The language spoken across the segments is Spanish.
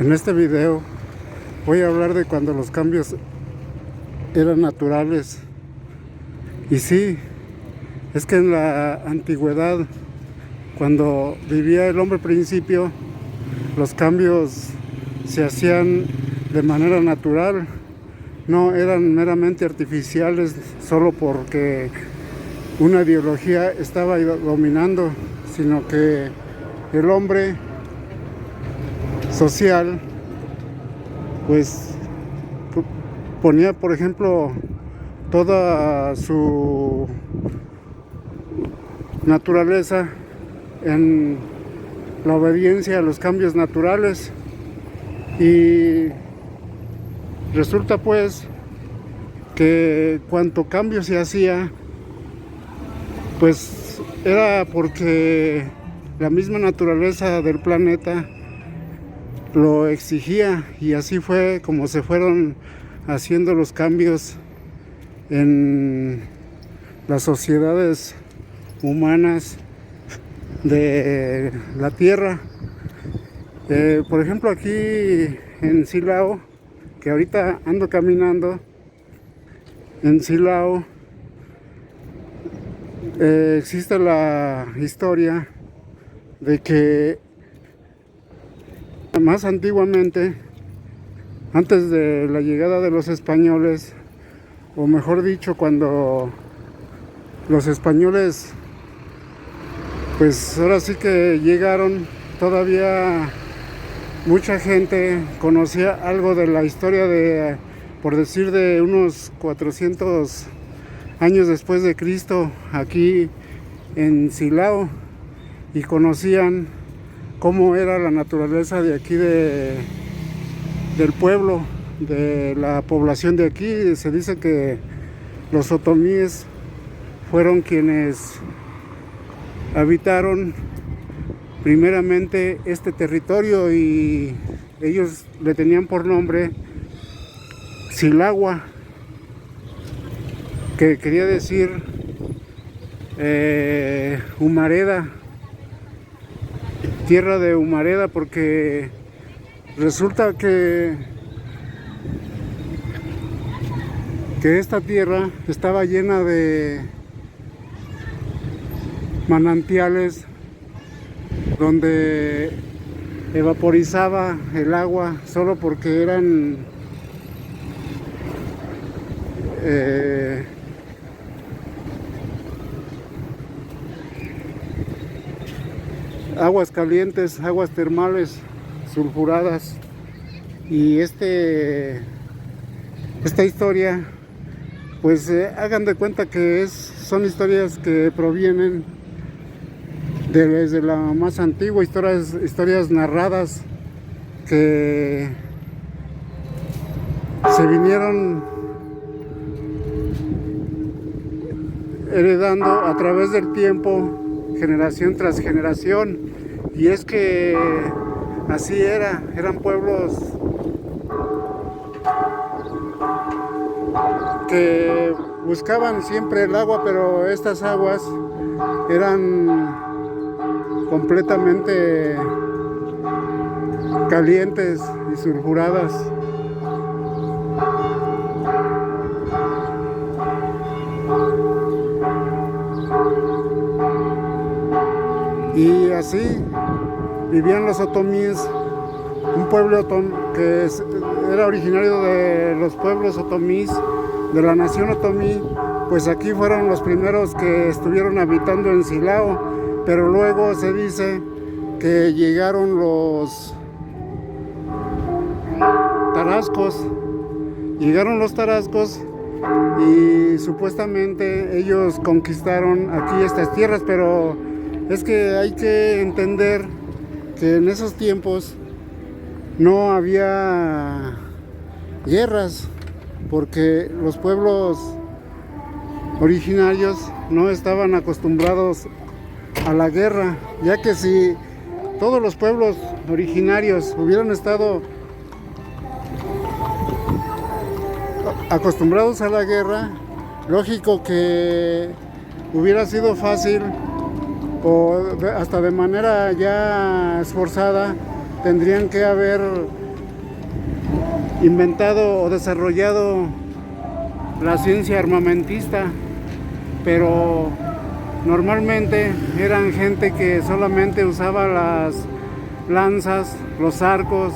En este video voy a hablar de cuando los cambios eran naturales. Y sí, es que en la antigüedad, cuando vivía el hombre principio, los cambios se hacían de manera natural, no eran meramente artificiales solo porque una ideología estaba dominando, sino que el hombre social pues ponía, por ejemplo, toda su naturaleza en la obediencia a los cambios naturales, y resulta pues que cuanto cambio se hacía pues era porque la misma naturaleza del planeta lo exigía, y así fue como se fueron haciendo los cambios en las sociedades humanas de la Tierra. Por ejemplo, aquí en Silao, que ahorita ando caminando en Silao, existe la historia de que más antiguamente, antes de la llegada de los españoles, o mejor dicho, cuando los españoles pues ahora sí que llegaron, todavía mucha gente conocía algo de la historia de, por decir, de unos 400 años después de Cristo, aquí en Silao, y conocían cómo era la naturaleza de aquí del pueblo, de la población de aquí. Se dice que los otomíes fueron quienes habitaron primeramente este territorio, y ellos le tenían por nombre Silagua, que quería decir humareda, tierra de humareda, porque resulta que esta tierra estaba llena de manantiales donde evaporizaba el agua solo porque eran aguas calientes, aguas termales sulfuradas. Y esta historia, pues hagan de cuenta que son historias que provienen desde la más antigua, historias narradas que se vinieron heredando a través del tiempo, generación tras generación. Y es que así eran pueblos que buscaban siempre el agua, pero estas aguas eran completamente calientes y sulfuradas. Y así vivían los otomíes, un pueblo que era originario de los pueblos otomís, de la nación otomí. Pues aquí fueron los primeros que estuvieron habitando en Silao, pero luego se dice que llegaron los tarascos. Y supuestamente ellos conquistaron aquí estas tierras, pero es que hay que entender que en esos tiempos no había guerras, porque los pueblos originarios no estaban acostumbrados a la guerra, ya que si todos los pueblos originarios hubieran estado acostumbrados a la guerra, lógico que hubiera sido fácil, o hasta de manera ya esforzada, tendrían que haber inventado o desarrollado la ciencia armamentista, pero normalmente eran gente que solamente usaba las lanzas, los arcos,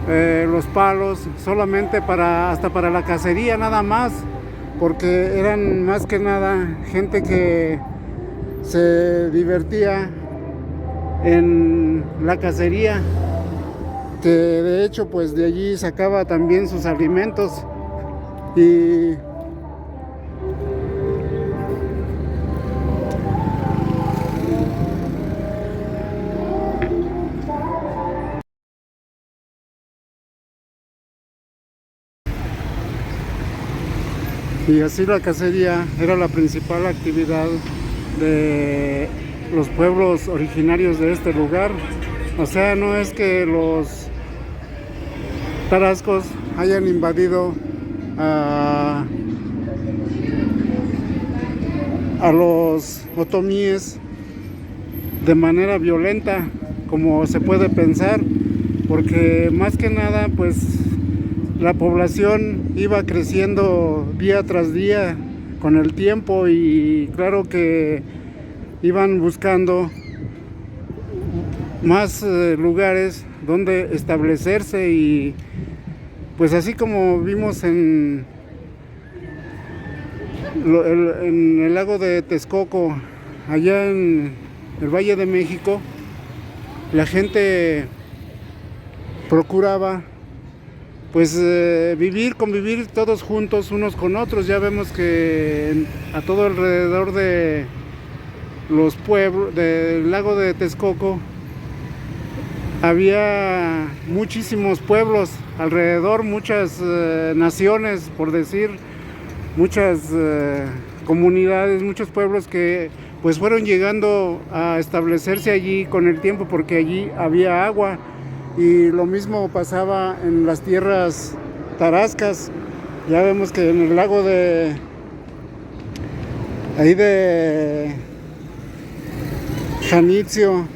los palos, solamente hasta para la cacería nada más, porque eran más que nada gente que se divertía en la cacería, que de hecho pues de allí sacaba también sus alimentos. Y así la cacería era la principal actividad de los pueblos originarios de este lugar. O sea, no es que los tarascos hayan invadido a los otomíes de manera violenta, como se puede pensar, porque más que nada pues la población iba creciendo día tras día con el tiempo, y claro que iban buscando más lugares donde establecerse, y pues así como vimos en el lago de Texcoco, allá en el Valle de México, la gente procuraba pues convivir todos juntos unos con otros. Ya vemos que a todo alrededor de los pueblos del lago de Texcoco había muchísimos pueblos alrededor, muchas naciones, por decir, muchas comunidades, muchos pueblos que pues fueron llegando a establecerse allí con el tiempo, porque allí había agua. Y lo mismo pasaba en las tierras tarascas. Ya vemos que en el lago de Janitzio,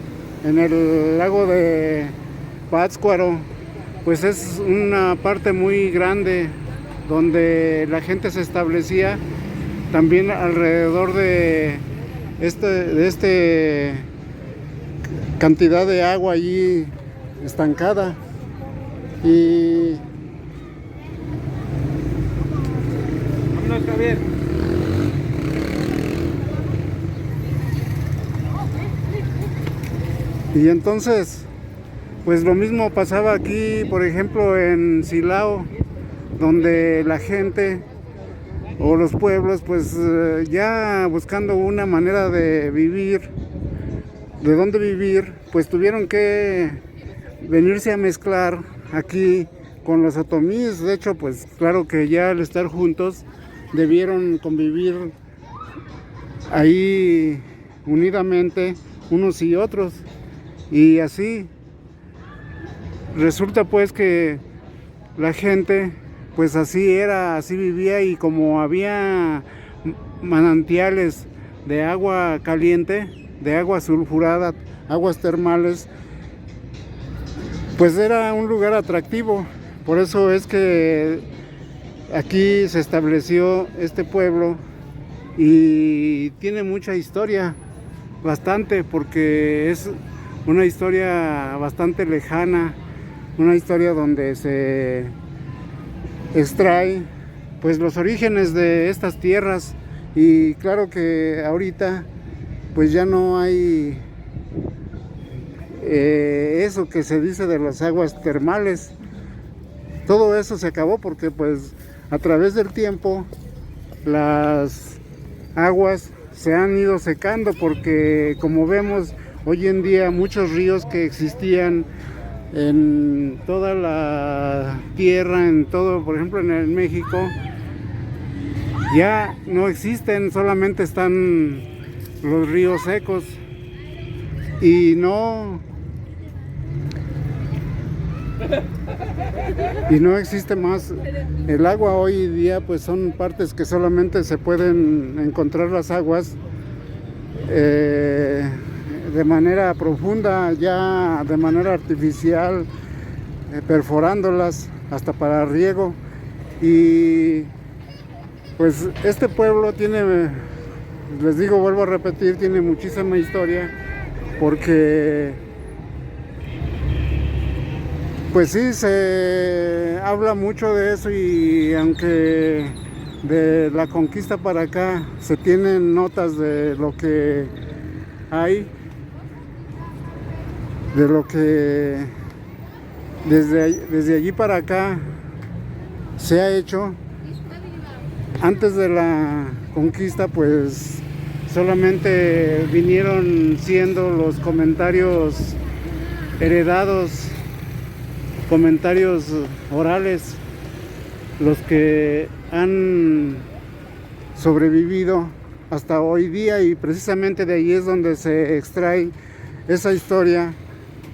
en el lago de Pátzcuaro, pues es una parte muy grande donde la gente se establecía también alrededor de este cantidad de agua allí estancada. Y entonces pues lo mismo pasaba aquí, por ejemplo en Silao, donde la gente o los pueblos pues ya buscando una manera de vivir, de dónde vivir, pues tuvieron que venirse a mezclar aquí con los otomíes. De hecho, pues claro que ya al estar juntos debieron convivir ahí unidamente unos y otros, y así resulta pues que la gente pues así era, así vivía, y como había manantiales de agua caliente, de agua sulfurada, aguas termales, pues era un lugar atractivo. Por eso es que aquí se estableció este pueblo, y tiene mucha historia, bastante, porque es una historia bastante lejana, una historia donde se extrae pues los orígenes de estas tierras. Y claro que ahorita pues ya no hay eso que se dice de las aguas termales. Todo eso se acabó porque pues a través del tiempo las aguas se han ido secando, porque como vemos hoy en día muchos ríos que existían en toda la tierra, en todo, por ejemplo en el México, ya no existen, solamente están los ríos secos, y no existe más el agua. Hoy día pues son partes que solamente se pueden encontrar las aguas de manera profunda, ya de manera artificial, perforándolas hasta para riego. Y pues este pueblo tiene, les digo, vuelvo a repetir, tiene muchísima historia, porque pues sí, se habla mucho de eso, y aunque de la conquista para acá se tienen notas de lo que hay, de lo que desde allí para acá se ha hecho. Antes de la conquista, pues solamente vinieron siendo los comentarios heredados, comentarios orales, los que han sobrevivido hasta hoy día, y precisamente de ahí es donde se extrae esa historia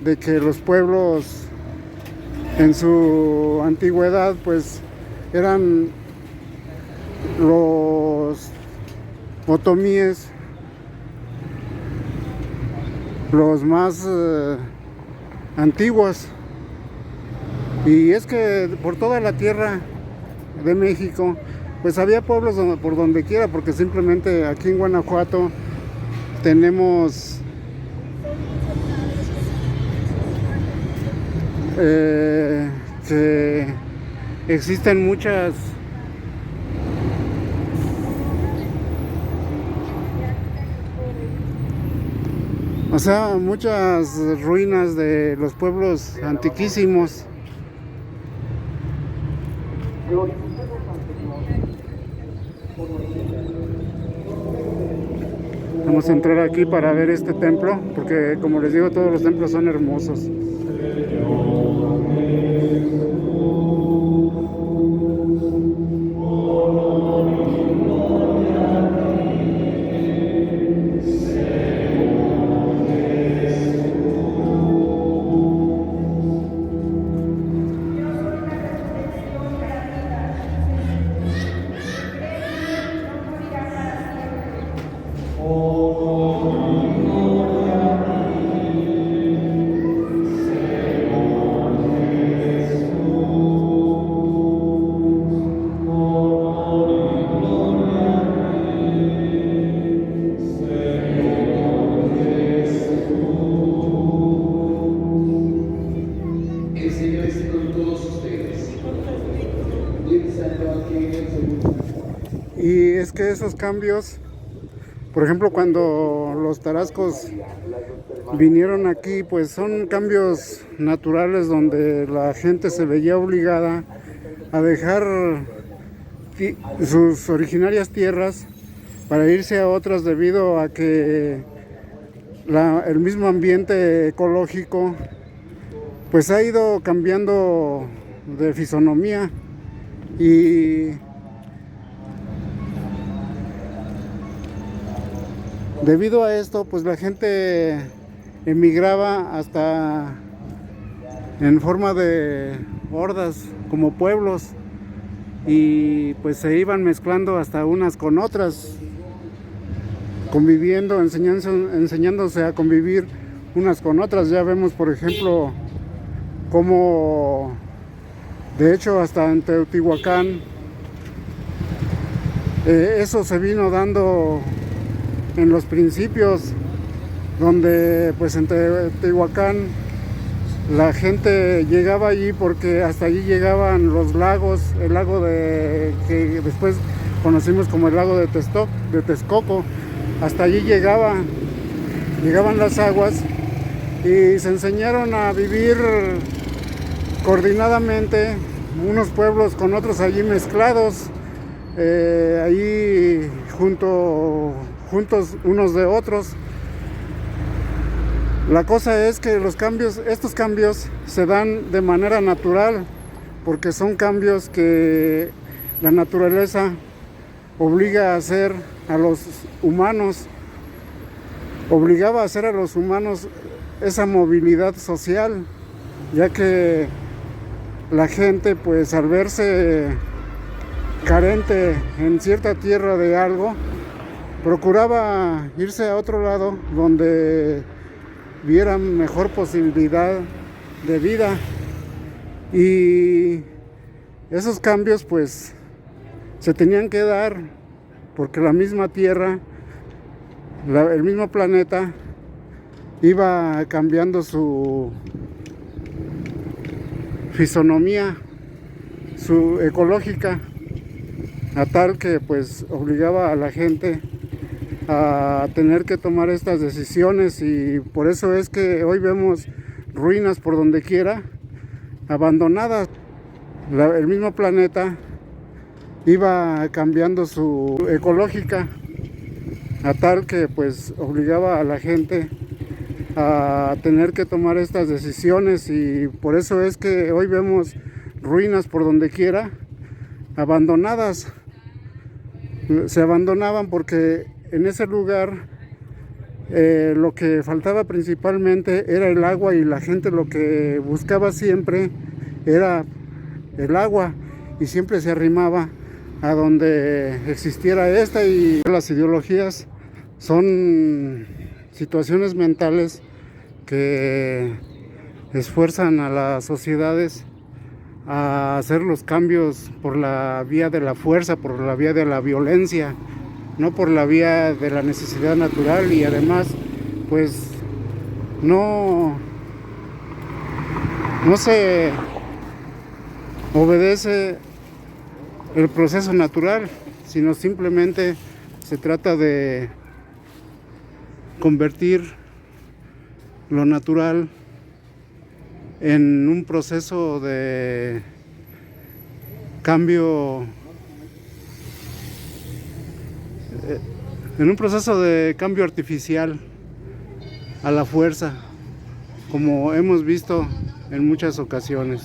de que los pueblos en su antigüedad pues eran los otomíes, los más antiguos. Y es que por toda la tierra de México pues había pueblos por donde quiera, porque simplemente aquí en Guanajuato tenemos que existen muchas muchas ruinas de los pueblos antiquísimos. Vamos a entrar aquí para ver este templo, porque como les digo, todos los templos son hermosos. Y es que esos cambios, por ejemplo, cuando los tarascos vinieron aquí, pues son cambios naturales donde la gente se veía obligada a dejar sus originarias tierras para irse a otras, debido a que el mismo ambiente ecológico pues ha ido cambiando de fisonomía, y debido a esto pues la gente emigraba hasta en forma de hordas, como pueblos, y pues se iban mezclando hasta unas con otras, conviviendo, enseñándose a convivir unas con otras. Ya vemos, por ejemplo, como de hecho hasta en Teotihuacán eso se vino dando en los principios, donde pues en Teotihuacán la gente llegaba allí porque hasta allí llegaban los lagos, el lago que después conocimos como el lago de Texcoco. Hasta allí llegaban las aguas, y se enseñaron a vivir coordinadamente, unos pueblos con otros allí mezclados, allí juntos unos de otros. La cosa es que estos cambios se dan de manera natural, porque son cambios que la naturaleza obliga a hacer a los humanos, obligaba a hacer a los humanos esa movilidad social, ya que la gente pues al verse carente en cierta tierra de algo, procuraba irse a otro lado donde vieran mejor posibilidad de vida. Y Esos cambios pues se tenían que dar porque la misma Tierra, el mismo planeta iba cambiando su fisonomía, su ecológica, a tal que pues obligaba a la gente a tener que tomar estas decisiones, y por eso es que hoy vemos ruinas por donde quiera, abandonadas. El mismo planeta iba cambiando su ecológica, a tal que pues obligaba a la gente a tener que tomar estas decisiones, y por eso es que hoy vemos ruinas por donde quiera, abandonadas. Se abandonaban porque en ese lugar lo que faltaba principalmente era el agua, y la gente lo que buscaba siempre era el agua, y siempre se arrimaba a donde existiera esta. Y las ideologías son situaciones mentales que esfuerzan a las sociedades a hacer los cambios por la vía de la fuerza, por la vía de la violencia, no por la vía de la necesidad natural. Y además pues no se obedece el proceso natural, sino simplemente se trata de convertir lo natural en un proceso de cambio, artificial, a la fuerza, como hemos visto en muchas ocasiones.